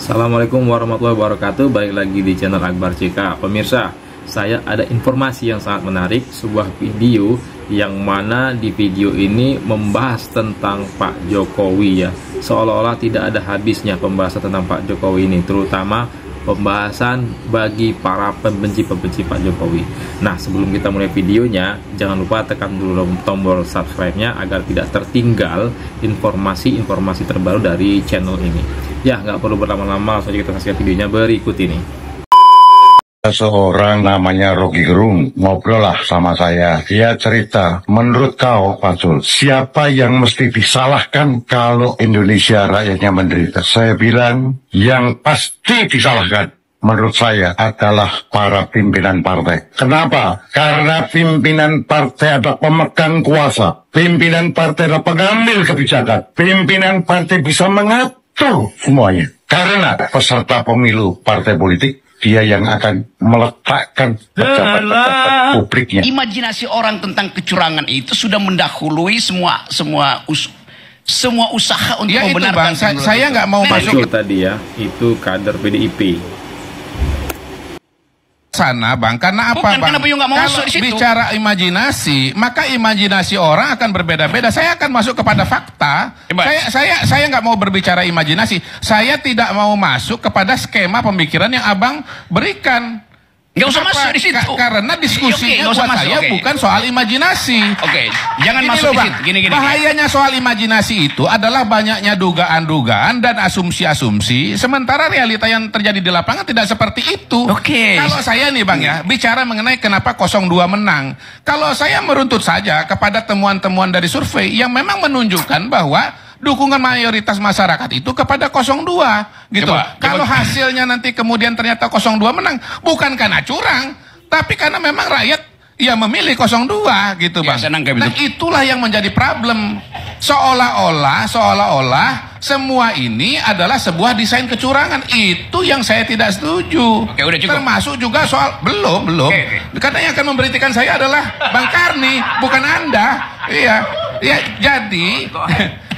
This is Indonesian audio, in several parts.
Assalamualaikum warahmatullahi wabarakatuh. Balik lagi di channel Akbar CK. Pemirsa, saya ada informasi yang sangat menarik. Sebuah video yang mana di video ini membahas tentang Pak Jokowi ya. Seolah-olah tidak ada habisnya pembahasan tentang Pak Jokowi ini, terutama pembahasan bagi para pembenci-pembenci Pak Jokowi. Nah, sebelum kita mulai videonya, jangan lupa tekan dulu tombol subscribe-nya agar tidak tertinggal informasi-informasi terbaru dari channel ini. Ya, nggak perlu berlama-lama, langsung aja kita saksikan videonya berikut ini. Seorang namanya Rocky Gerung ngobrol lah sama saya. Dia cerita, menurut kau Pak Zul, siapa yang mesti disalahkan kalau Indonesia rakyatnya menderita? Saya bilang, yang pasti disalahkan menurut saya adalah para pimpinan partai. Kenapa? Karena pimpinan partai adalah pemegang kuasa. Pimpinan partai adalah pengambil kebijakan. Pimpinan partai bisa mengatur semuanya. Karena peserta pemilu partai politik, dia yang akan meletakkan pejabat-pejabat publiknya. Imajinasi orang tentang kecurangan itu sudah mendahului semua usaha untuk ya membenarkan. Itu bang, saya nggak mau masuk Itu tadi ya, itu kader PDIP. sana bang, karena apa Bukan, bang? kenapa you nggak mau masuk Kalau di situ? bicara imajinasi, maka imajinasi orang akan berbeda-beda. Saya akan masuk kepada fakta. Hebat. Saya nggak mau berbicara imajinasi. Saya tidak mau masuk kepada skema pemikiran yang abang berikan. Nggak usah Kenapa? masuk di situ. Karena diskusinya nggak usah buat masuk, saya oke. bukan soal imajinasi. Oke, jangan Gini masuk loh, di Bang. situ. Gini. Bahayanya soal imajinasi itu adalah banyaknya dugaan-dugaan dan asumsi-asumsi, sementara realita yang terjadi di lapangan tidak seperti itu. Oke. Kalau saya nih bang ya, bicara mengenai kenapa 02 menang. Kalau saya meruntut saja kepada temuan-temuan dari survei yang memang menunjukkan bahwa dukungan mayoritas masyarakat itu kepada 02 gitu. Coba. Kalau hasilnya nanti kemudian ternyata 02 menang, bukan karena curang, tapi karena memang rakyat ya memilih 02 gitu Ya, bang. saya nangkep Nah itu. itulah yang menjadi problem. Seolah-olah semua ini adalah sebuah desain kecurangan. Itu yang saya tidak setuju. Oke, udah cukup. Termasuk juga soal belum. Oke. Karena yang akan memberitakan saya adalah Bang Karni, bukan Anda. Iya. Ya, jadi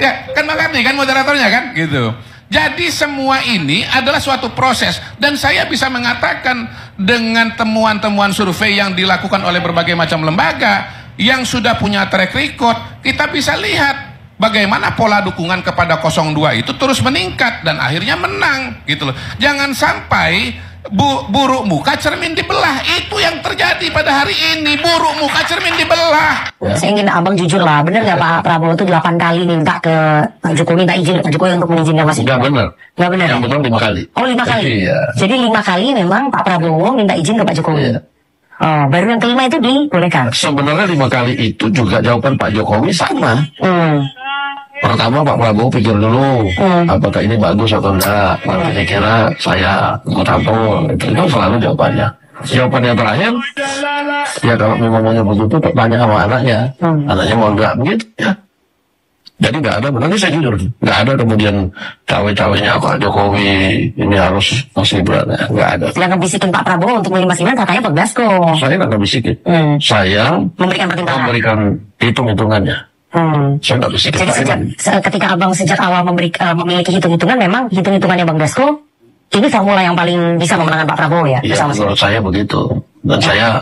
ya kan Bang Karni kan moderatornya kan gitu. Jadi semua ini adalah suatu proses dan saya bisa mengatakan dengan temuan-temuan survei yang dilakukan oleh berbagai macam lembaga yang sudah punya track record, kita bisa lihat bagaimana pola dukungan kepada 02 itu terus meningkat dan akhirnya menang gitu loh. Jangan sampai buruk muka cermin dibelah. Itu yang terjadi pada hari ini. Buruk muka cermin dibelah. Saya ingin abang jujur lah, bener nggak Pak Prabowo itu 8 kali minta ke Pak Jokowi, minta izin Pak Jokowi untuk mengizinkan Mas Enggak benar. Nggak benar. Yang benar 5 kali. Oh 5 kali. Iya. Jadi 5 kali memang Pak Prabowo minta izin ke Pak Jokowi. Iya. Oh, baru yang kelima itu dibolehkan. Sebenarnya 5 kali itu juga jawaban Pak Jokowi sama. Pertama Pak Prabowo pikir dulu apakah ini bagus atau enggak. Nanti kira saya mau tampung. Itu selalu jawabannya. Jawaban yang terakhir, ya kalau memang maunya begitu, tanya sama anaknya. Anaknya mau enggak begitu ya. Jadi nggak ada, benar saya jujur, nggak ada kemudian cawe-cawenya Pak Jokowi ini harus Mas Gibran, nggak ada. Yang ngebisikin Pak Prabowo untuk milih Mas Gibran katanya Pak Dasko. Saya nggak bisikin, saya Memberikan pertimbangan. memberikan hitung-hitungannya. Saya nggak bisikin. Jadi ketika abang sejak awal memiliki hitung-hitungan, memang hitung-hitungannya Bang Dasko ini formula yang paling bisa memenangkan Pak Prabowo ya. Iya, bersama menurut saya begitu. Dan saya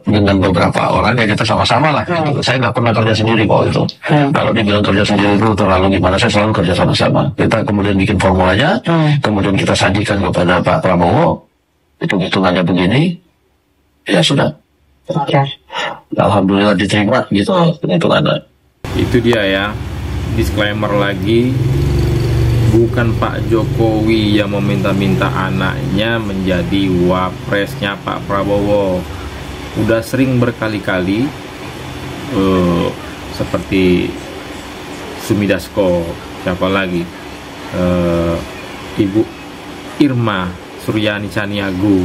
dengan beberapa orang ya kita sama-sama lah. Gitu. Saya nggak pernah kerja sendiri kok itu. Kalau dibilang kerja sendiri itu terlalu gimana, saya selalu kerja sama-sama. Kita kemudian bikin formulanya, kemudian kita sajikan kepada Pak Prabowo, hitung-hitungannya begini, ya sudah. Oke. Alhamdulillah diterima gitu hitungannya. Itu dia ya, disclaimer lagi, bukan Pak Jokowi yang meminta-minta anaknya menjadi wapresnya Pak Prabowo. Udah sering berkali-kali seperti Sumidasko, siapa lagi, Ibu Irma Suryani Caniago,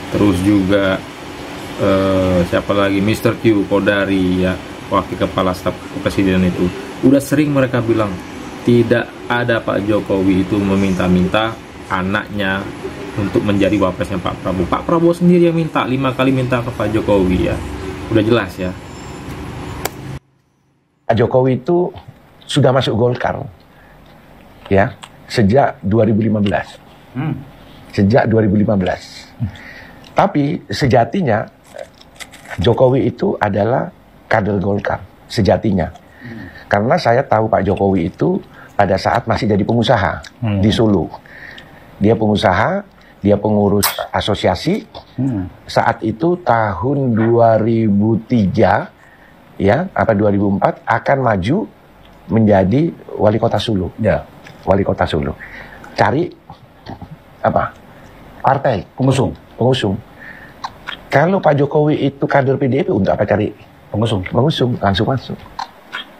terus juga siapa lagi, Mr. Q Kodari ya, wakil kepala staf presiden itu. Udah sering mereka bilang tidak ada Pak Jokowi itu meminta-minta anaknya untuk menjadi wapresnya Pak Prabowo. Pak Prabowo sendiri yang minta, 5 kali minta ke Pak Jokowi ya. Udah jelas ya. Pak Jokowi itu sudah masuk Golkar, ya. sejak 2015. Sejak 2015. Tapi sejatinya Jokowi itu adalah kader Golkar, sejatinya. Karena saya tahu Pak Jokowi itu pada saat masih jadi pengusaha di Solo. Dia pengusaha, dia pengurus asosiasi. Saat itu tahun 2003 ya, apa 2004 akan maju menjadi wali kota Solo. Ya, wali kota Solo. Cari apa? Partai pengusung. Kalau Pak Jokowi itu kader PDIP, untuk apa cari pengusung? Pengusung langsung masuk.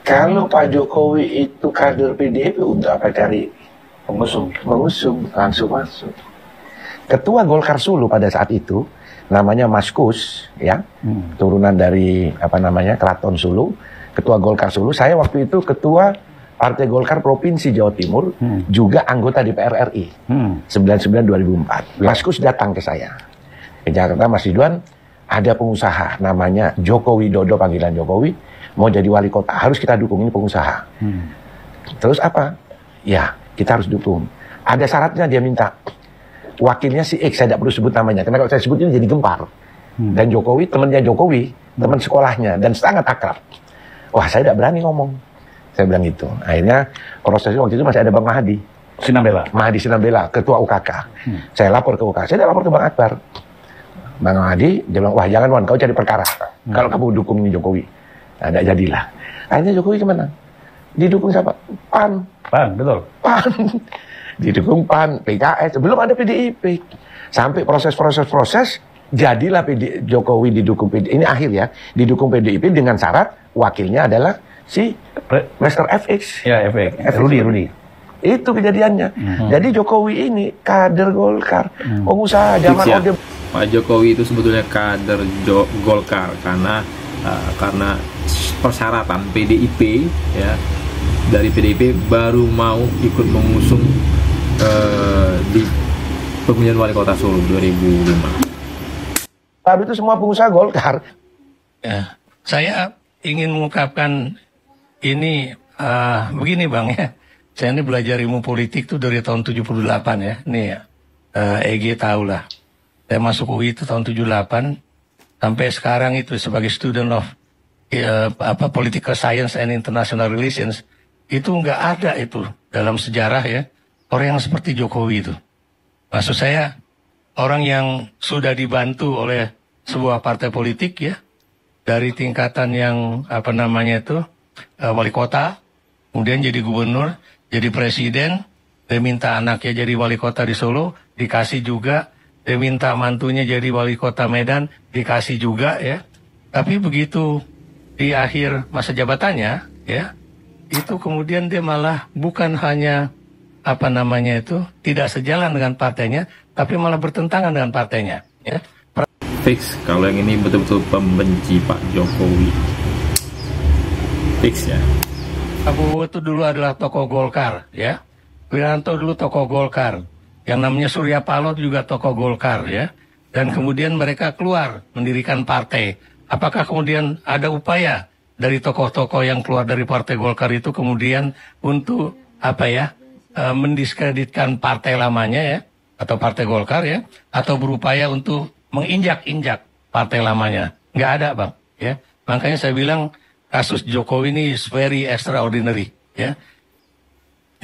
Kalau Pak Jokowi itu kader PDIP, untuk apa cari pengusung? Pengusung langsung masuk. Ketua Golkar Solo pada saat itu namanya Mas Kus, ya, turunan dari apa namanya Keraton Solo. Ketua Golkar Solo. Saya waktu itu ketua Partai Golkar Provinsi Jawa Timur, juga anggota DPR RI 99-2004. Mas Kus datang ke saya ke Jakarta, Mas Ridwan, ada pengusaha namanya Joko Widodo, panggilan Jokowi, mau jadi wali kota, harus kita dukung, ini pengusaha. Terus apa? Ya, kita harus dukung. Ada syaratnya, dia minta wakilnya si X, saya tidak perlu sebut namanya, karena kalau saya sebut ini jadi gempar. Dan Jokowi, temannya Jokowi, teman sekolahnya, dan sangat akrab. Wah, saya tidak berani ngomong. Saya bilang gitu. Akhirnya prosesnya waktu itu masih ada Bang Mahdi Sinambela, ketua UKK. Saya lapor ke UKK, saya tidak lapor ke Bang Akbar. Bang Mahdi, dia bilang, wah jangan Wan, kau cari perkara. Kalau kamu dukung ini Jokowi. Nah, tidak jadilah. Akhirnya Jokowi kemana? Didukung siapa? PAN, betul. PAN. Didukung PAN, PKS, belum ada PDIP. Sampai proses, jadilah Jokowi didukung PDIP. Ini akhir ya, didukung PDIP dengan syarat wakilnya adalah si Mr. FX. Ya, FX. Rudi. Itu kejadiannya. Jadi Jokowi ini kader Golkar, pengusaha zaman Orde. Pak Jokowi itu sebetulnya kader Golkar karena persyaratan PDIP ya, dari PDIP baru mau ikut mengusung di pemilihan wali kota Solo 2005. Baru itu semua pengusaha Golkar. Ya, saya ingin mengungkapkan ini begini Bang ya. Saya ini belajar ilmu politik tuh dari tahun 78 ya. Nih EG tahu lah. Saya masuk UI itu tahun 78 sampai sekarang itu sebagai student of political science and international relations, itu nggak ada itu dalam sejarah ya orang yang seperti Jokowi itu. Maksud saya orang yang sudah dibantu oleh sebuah partai politik ya, dari tingkatan yang apa namanya itu wali kota, kemudian jadi gubernur, jadi presiden, dia minta anaknya jadi wali kota di Solo, dikasih juga. Dia minta mantunya jadi wali kota Medan, dikasih juga ya. Tapi begitu di akhir masa jabatannya ya, itu kemudian dia malah bukan hanya apa namanya itu tidak sejalan dengan partainya, tapi malah bertentangan dengan partainya ya. Fix kalau yang ini betul-betul pembenci Pak Jokowi. Fix ya. Prabowo itu dulu adalah tokoh Golkar ya. Wiranto dulu tokoh Golkar. Yang namanya Surya Paloh juga tokoh Golkar ya. Dan kemudian mereka keluar mendirikan partai. Apakah kemudian ada upaya dari tokoh-tokoh yang keluar dari partai Golkar itu kemudian untuk apa ya mendiskreditkan partai lamanya ya, atau partai Golkar ya, atau berupaya untuk menginjak-injak partai lamanya? Nggak ada Bang ya. Makanya saya bilang kasus Jokowi ini is very extraordinary ya.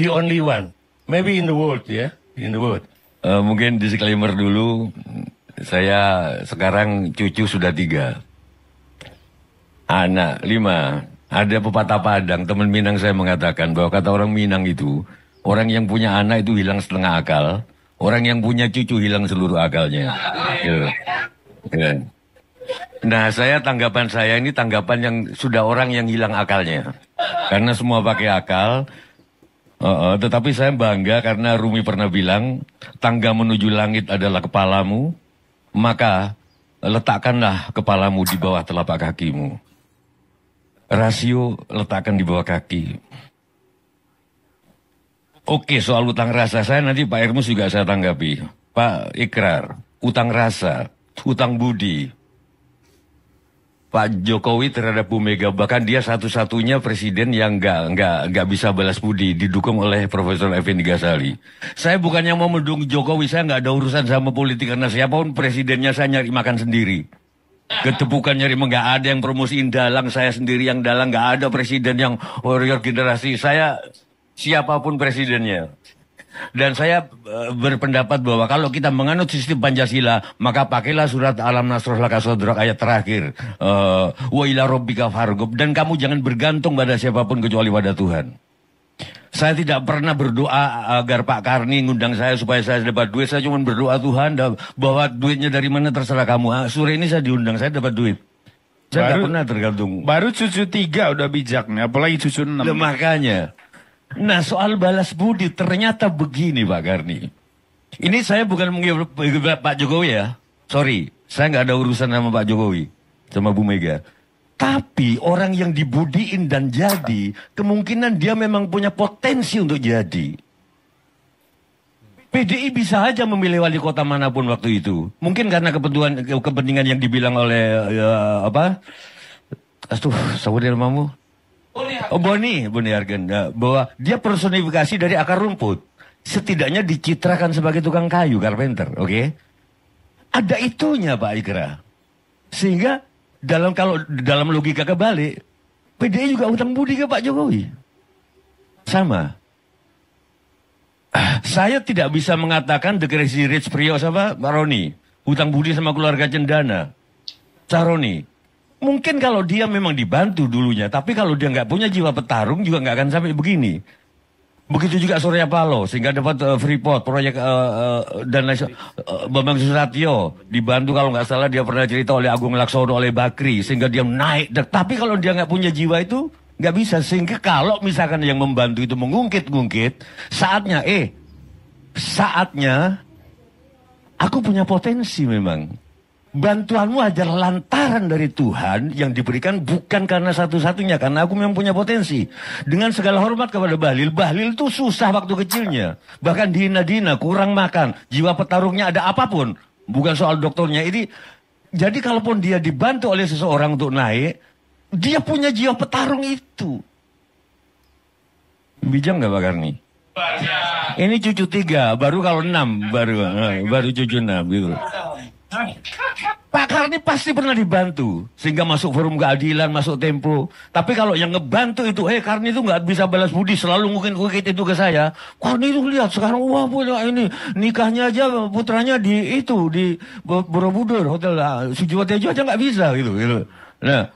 The only one maybe in the world ya. In the world. Mungkin disclaimer dulu, saya sekarang cucu sudah 3, anak 5. Ada pepatah Padang, teman Minang saya mengatakan bahwa kata orang Minang itu, orang yang punya anak itu hilang setengah akal, orang yang punya cucu hilang seluruh akalnya. Gitu. Ya. Nah, tanggapan saya ini tanggapan yang sudah orang yang hilang akalnya, karena semua pakai akal. Tetapi saya bangga karena Rumi pernah bilang, tangga menuju langit adalah kepalamu, maka letakkanlah kepalamu di bawah telapak kakimu. Rasio letakkan di bawah kaki. Oke, soal utang rasa saya nanti Pak Ermus juga saya tanggapi. Pak Ikrar, utang rasa, utang budi. Pak Jokowi terhadap Bu Mega, bahkan dia satu-satunya presiden yang nggak bisa balas budi, didukung oleh Profesor Effendi Ghazali. Saya bukan yang mau mendukung Jokowi, saya nggak ada urusan sama politik, karena siapapun presidennya saya nyari makan sendiri. Ketepukan nyari, nggak ada yang promosiin dalang, saya sendiri yang dalang, nggak ada presiden yang warrior generasi, saya siapapun presidennya. Dan saya berpendapat bahwa kalau kita menganut sistem Pancasila, maka pakailah surat Alam Nasrullah Laka Sodrak ayat terakhir, wa ila rabbika farghab, dan kamu jangan bergantung pada siapapun kecuali pada Tuhan. Saya tidak pernah berdoa agar Pak Karni ngundang saya supaya saya dapat duit. Saya cuma berdoa, Tuhan, bahwa duitnya dari mana terserah kamu. Sore ini saya diundang, saya dapat duit. Saya tidak pernah tergantung. Baru cucu 3 udah bijak nih, apalagi cucu 6. Makanya. Nah, soal balas budi ternyata begini, Pak Karni. Ini saya bukan menghibur Pak Jokowi ya. Sorry, saya nggak ada urusan sama Pak Jokowi, sama Bu Mega. Tapi orang yang dibudiin dan jadi, kemungkinan dia memang punya potensi untuk jadi. PDI bisa aja memilih wali kota manapun waktu itu. Mungkin karena kepentingan yang dibilang oleh saudara namamu? Boni Hargen, bahwa dia personifikasi dari akar rumput. Setidaknya dicitrakan sebagai tukang kayu, carpenter, oke? Ada itunya, Pak Ikra. Sehingga kalau dalam logika kebalik, PDI juga utang budi ke Pak Jokowi. Sama. Saya tidak bisa mengatakan The Crazy Rich Prio sama Pak Roni. Utang budi sama keluarga Cendana. Caroni. Mungkin kalau dia memang dibantu dulunya, tapi kalau dia nggak punya jiwa petarung juga nggak akan sampai begini. Begitu juga Surya Paloh, sehingga dapat Freeport, proyek dan lain Bambang Susatyo, dibantu kalau nggak salah dia pernah cerita oleh Agung Laksono, oleh Bakri, sehingga dia naik. Tapi kalau dia nggak punya jiwa itu, nggak bisa. Sehingga kalau misalkan yang membantu itu mengungkit-ungkit, saatnya aku punya potensi memang. Bantuanmu adalah lantaran dari Tuhan yang diberikan, bukan karena satu-satunya, karena aku memang punya potensi. Dengan segala hormat kepada Bahlil itu susah waktu kecilnya. Bahkan dihina-dina, kurang makan, jiwa petarungnya ada apapun. Bukan soal dokternya ini. Jadi kalaupun dia dibantu oleh seseorang untuk naik, dia punya jiwa petarung itu. Bijak nggak Pak Karni? Ini cucu 3, baru kalau 6, baru cucu 6 gitu. Pak Karni pasti pernah dibantu sehingga masuk forum keadilan, masuk Tempo. Tapi kalau yang ngebantu itu, Karni itu nggak bisa balas budi, selalu ngukit itu ke saya. Karni itu lihat sekarang, wah ini nikahnya aja putranya di Borobudur hotel Sujiwo Tejo aja nggak bisa gitu. Nah,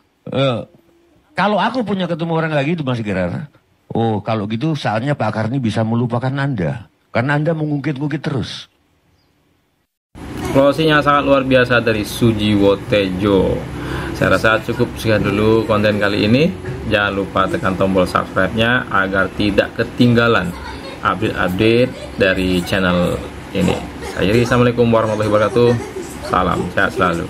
kalau aku punya ketemu orang kayak gitu Mas Gerar, kalau gitu saatnya Pak Karni bisa melupakan Anda, karena Anda mengungkit-ungkit terus. Closingnya sangat luar biasa dari Sujiwo Tejo. Saya rasa cukup sekian dulu konten kali ini. Jangan lupa tekan tombol subscribe-nya agar tidak ketinggalan update-update dari channel ini. Assalamualaikum warahmatullahi wabarakatuh. Salam sehat selalu.